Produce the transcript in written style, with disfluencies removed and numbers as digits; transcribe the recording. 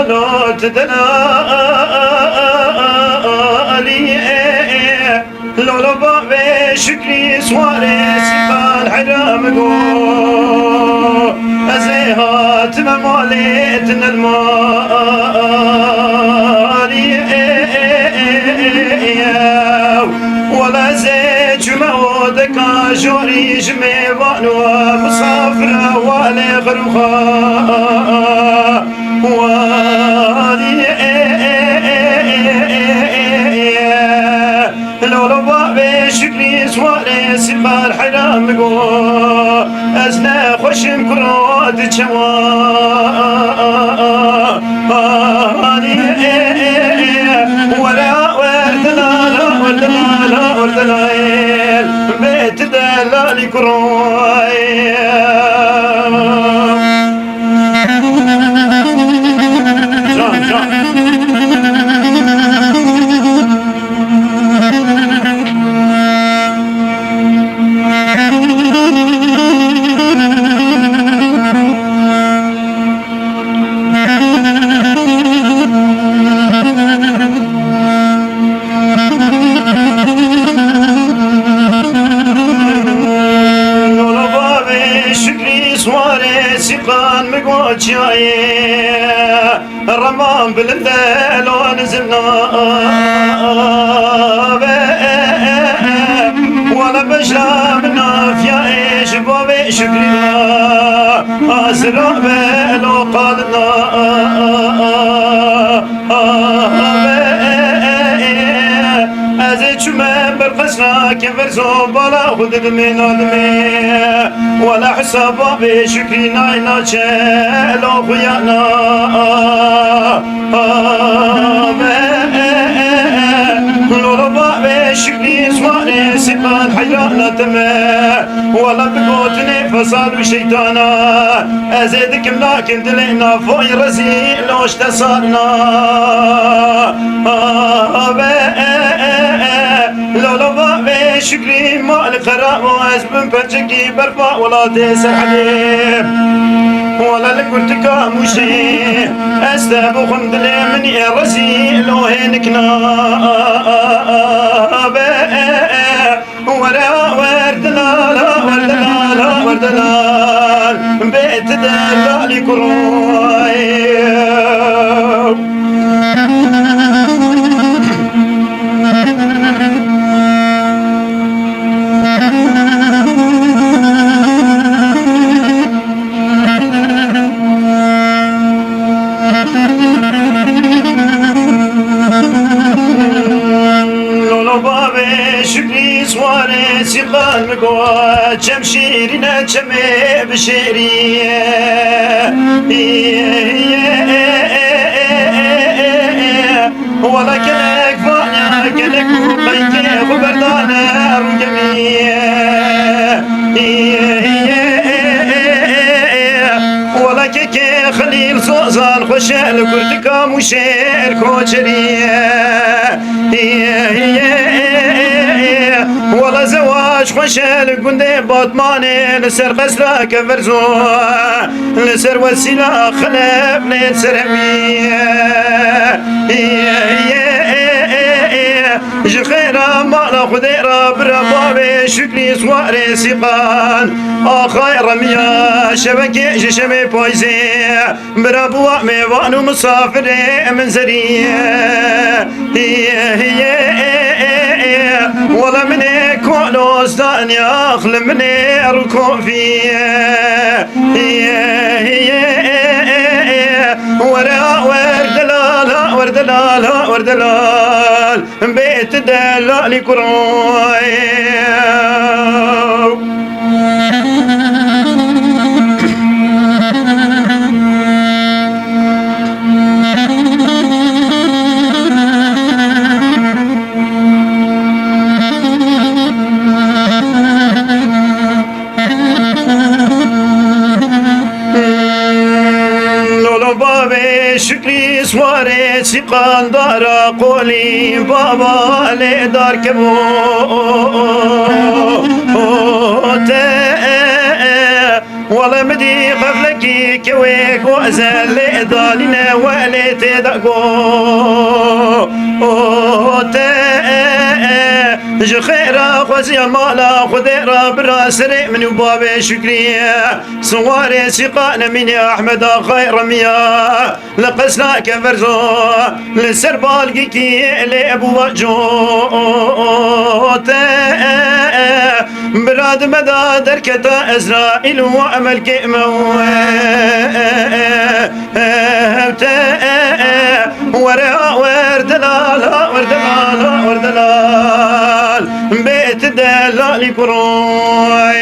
لا تدلالي لولا بابي شكري سواري سيبان حرام قو أزيهات مماليتنا المالي ولا زيج مودك جوري جميوان ومسافرة والي غروخا وادي لولا بابي شكري سواري سيبان حرام قو أزنا خوشم كرود جواني ولا وردلال بيت دلالي كروي سيقان مقوتشاي الرمان بالليل ونزلنا ولا بشربنا في عيش بابي شكرنا أسرع بلو قالنا أزيد شمال بالقسنا كيف رزوب ولا خذ من أدمي ولا حساب بشكري ناينا شلو خيانا لوربا بشكري سواري سبان حيرانا تما ولا بقوتني فصاد بشيطانا أزيدكم لكن دلينا فوي رزيل لوش تصارنا لولا بشكري مال خراب واسبن بنشكي برفع ولا تسر حليب ولا لكنت كاموشي استابو خندلي مني رزيل وهنكنا ولا وردلال بيت دلالي كروي شكري سواري سيقان مقوى جم شيرنا جمي بشيري ولا كلك فانا كلك وبيك وبردانا رجمي ولا كيك خليل صوزان خوشال كرتكا مشير كوشري ولا زواج خوشال قندي باطماني لسر قسرة كفرزو لسر وسيلة خلف لسر جخيرا مالا خديرا بربابي شكري سواري سيقان آخاي رميا شبكي جشمي بويزي بربوا ميوانو مسافري منزري ولا مني كولوس دانيا أخل مني أركو فيه وردلال بيت دلالي كروي شكري سواري سيقان دارا قولي بابا لي دار كبو ولا مدي قبلكي بي كويك وأزل ضالنا وليت دقو جو خيرا خوزي المالا خديرا براس من وباب شكرية صواري سقانا من يا أحمد خير ميا لقسنا كفرزو للسربال كي لأبو وجوت براد مدى دركة إسرائيل وأمل كيموت ورا وردلال بيت دلال كروي